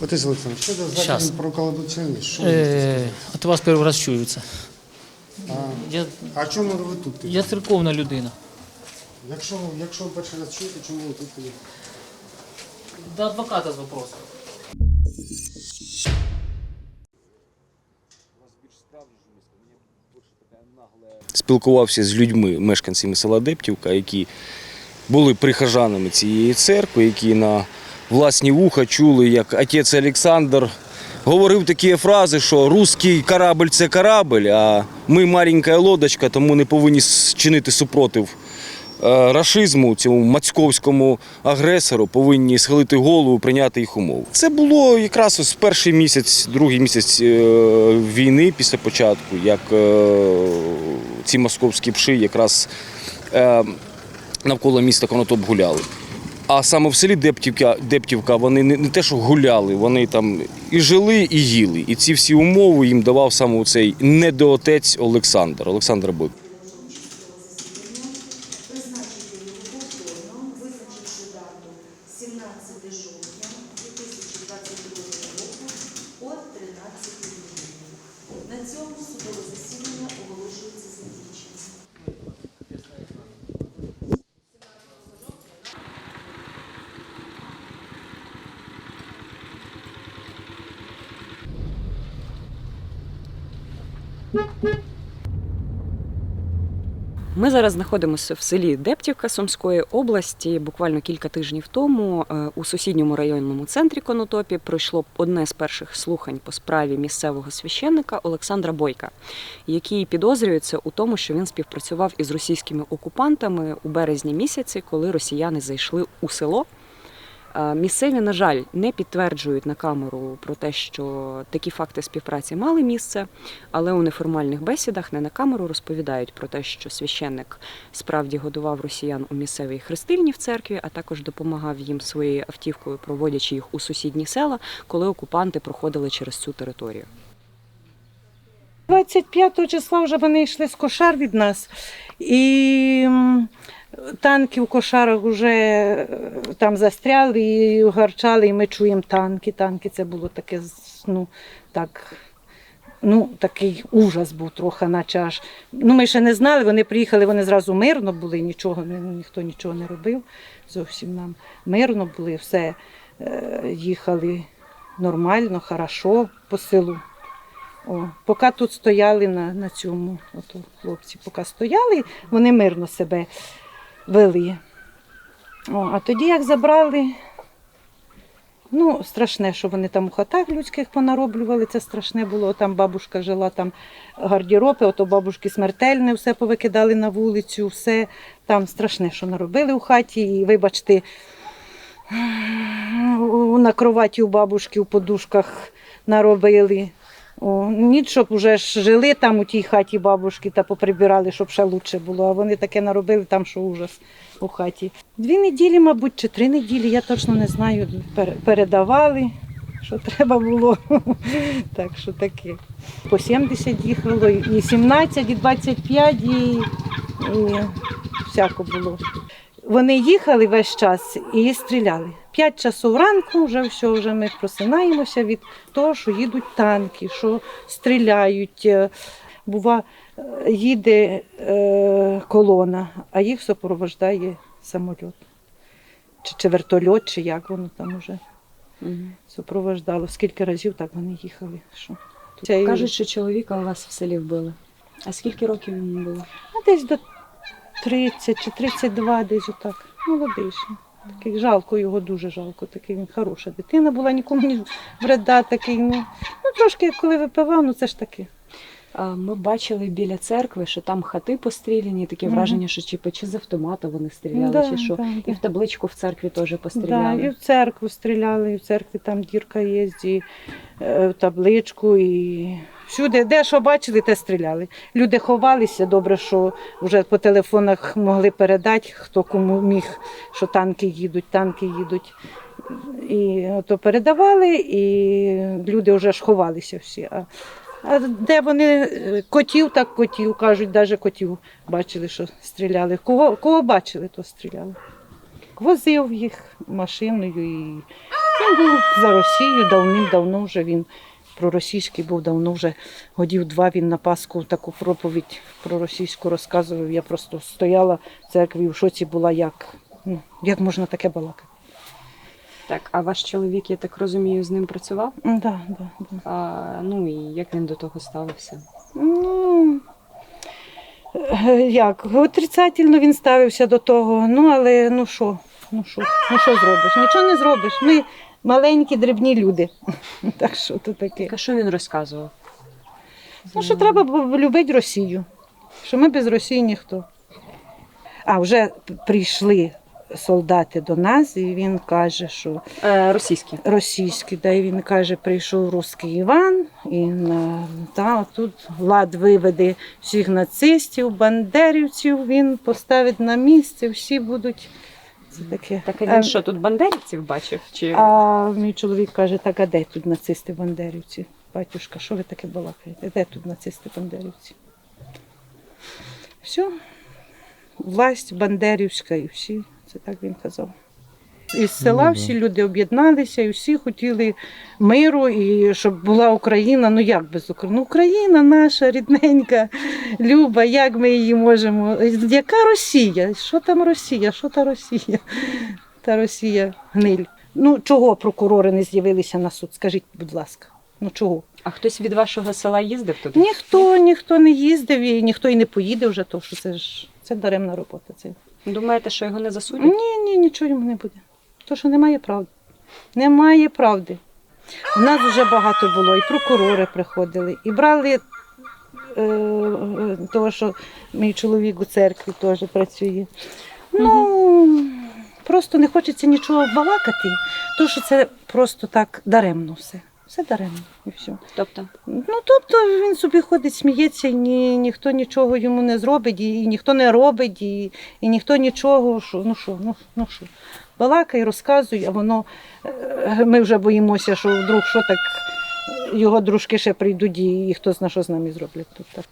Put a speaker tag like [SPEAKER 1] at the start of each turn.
[SPEAKER 1] Отець Олександр, що це
[SPEAKER 2] Щас.
[SPEAKER 1] закон про колабораціонізм? Що ви можете
[SPEAKER 2] От вас перший раз чую це.
[SPEAKER 1] сказати? А чому ви тут?
[SPEAKER 2] Я церковна людина.
[SPEAKER 1] Якщо ви перший раз чуєте, чому ви тут?
[SPEAKER 2] До адвоката з вопросом.
[SPEAKER 3] Спілкувався з людьми, мешканцями села Дептівка, які були прихожанами цієї церкви, які на власні вуха чули, як отець Олександр говорив такі фрази, що «русський корабль – це корабль, а ми маленька лодочка, тому не повинні чинити супротив рашизму, цьому мацьковському агресору, повинні схилити голову, прийняти їх умови». Це було якраз ось перший місяць, другий місяць війни після початку, як ці московські пши якраз навколо міста Конотоп гуляли. А саме в селі Дептівка вони не те, що гуляли, вони там і жили, і їли. І ці всі умови їм давав саме цей недоотець Олександр Бойко.
[SPEAKER 4] Призначити його повторно, визначивши дату 17 жовтня 2022 року о 13 годині. На цьому судове засідання оголошується закінченим.
[SPEAKER 5] Ми зараз знаходимося в селі Дептівка Сумської області. Буквально кілька тижнів тому у сусідньому районному центрі Конотопі пройшло одне з перших слухань по справі місцевого священника Олександра Бойка, який підозрюється у тому, що він співпрацював із російськими окупантами у березні місяці, коли росіяни зайшли у село. Місцеві, на жаль, не підтверджують на камеру про те, що такі факти співпраці мали місце, але у неформальних бесідах не на камеру розповідають про те, що священник справді годував росіян у місцевій хрестильні в церкві, а також допомагав їм своєю автівкою, проводячи їх у сусідні села, коли окупанти проходили через цю територію.
[SPEAKER 6] 25 числа вже вони йшли з Кошар від нас, і танки в Кошарах вже там застряли і гарчали, і ми чуємо танки. Танки це було таке, такий ужас був трохи, наче аж. Ми ще не знали, вони приїхали, вони зразу мирно були, ніхто нічого не робив, зовсім нам мирно були, все, їхали нормально, хорошо по селу. Поки тут стояли на цьому, хлопці, поки стояли, вони мирно себе вели. А тоді, як забрали, страшне, що вони там у хатах людських понароблювали, це страшне було. Там бабушка жила, там гардероби, ото бабушки смертельне, все повикидали на вулицю, все там страшне, що наробили у хаті. І, вибачте, на кроваті у бабушки, у подушках наробили. Ніч, щоб вже ж жили там у тій хаті бабушки та поприбирали, щоб ще краще було. А вони таке наробили там, що ужас у хаті. 2 неділі, мабуть, чи 3 неділі, я точно не знаю, передавали, що треба було. Так що таке. По 70 їхало, і 17, і 25, і всяко було. Вони їхали весь час і стріляли. 5 часов ранку вже ми просинаємося від того, що їдуть танки, що стріляють. Бува, їде колона, а їх супроводжує самоліт. Чи вертольот, чи як воно там уже супроводжувало. Скільки разів так вони їхали.
[SPEAKER 5] Кажуть, що чоловіка у вас в селі вбили. А скільки років йому було?
[SPEAKER 6] Десь до 30 чи 32, десь отак. Молодий ще. Такий жалко його, дуже жалко. Такий він хороша дитина була, нікому не вреда такий. Трошки, коли випивав, це ж таке.
[SPEAKER 5] Ми бачили біля церкви, що там хати постріляні, таке враження, що чи з автомата вони стріляли, чи що. І в табличку в церкві теж постріляли.
[SPEAKER 6] І в церкву стріляли, і в церкві там дірка є, і в табличку, і всюди, де що бачили, те стріляли. Люди ховалися, добре, що вже по телефонах могли передати, хто кому міг, що танки їдуть. І ото передавали, і люди вже ж ховалися всі. А де вони котів, так котів, кажуть, навіть котів бачили, що стріляли. Кого бачили, то стріляли. Возив їх машиною і Він був за Росію давним-давно вже він проросійський був давно вже годів 2 він на Пасху таку проповідь проросійську розказував. Я просто стояла в церкві, в шоці була, як можна таке балакати.
[SPEAKER 5] Так, а ваш чоловік, я так розумію, з ним працював?
[SPEAKER 6] Да.
[SPEAKER 5] Ну і як він до того ставився?
[SPEAKER 6] Ну, як, отрицательно він ставився до того, але ну що зробиш? Нічого не зробиш. Ми маленькі, дрібні люди. Так що то таке.
[SPEAKER 5] А що він розказував?
[SPEAKER 6] Ну, що треба любити Росію, що ми без Росії ніхто. А вже прийшли солдати до нас, і він каже, що російські, і він каже, прийшов русський Іван, і тут Влад виведе всіх нацистів, бандерівців, він поставить на місце, всі будуть. Це таке.
[SPEAKER 5] Так а він що, тут бандерівців бачив? Чи...
[SPEAKER 6] А мій чоловік каже, так а де тут нацисти, бандерівці? Батюшка, що ви таке балакаєте? Де тут нацисти, бандерівці? Все, власть бандерівська і всі, це так він казав. Із села всі люди об'єдналися і всі хотіли миру, і щоб була Україна, ну як без України? Ну, Україна наша, рідненька, люба, як ми її можемо? Яка Росія? Що там Росія? Що та Росія? Та Росія гниль. Ну чого прокурори не з'явилися на суд? Скажіть, будь ласка, ну чого?
[SPEAKER 5] А хтось від вашого села їздив туди?
[SPEAKER 6] Ніхто не їздив і ніхто і не поїде вже, тому що це даремна робота.
[SPEAKER 5] Думаєте, що його не засудять?
[SPEAKER 6] Ні, нічого йому не буде. Тому що немає правди. Немає правди. У нас вже багато було, і прокурори приходили, і брали того, що мій чоловік у церкві теж працює. Ну, просто не хочеться нічого балакати, тому що це просто так даремно все. Все даремно і все.
[SPEAKER 5] Тобто?
[SPEAKER 6] Ну, тобто він собі ходить, сміється, і ніхто нічого йому не зробить, і ніхто не робить, і ніхто нічого, ну що. Балакає, розказує, а воно, ми вже боїмося, що вдруг що так, його дружки ще прийдуть, і хто зна, що з нами зроблять тут. Так.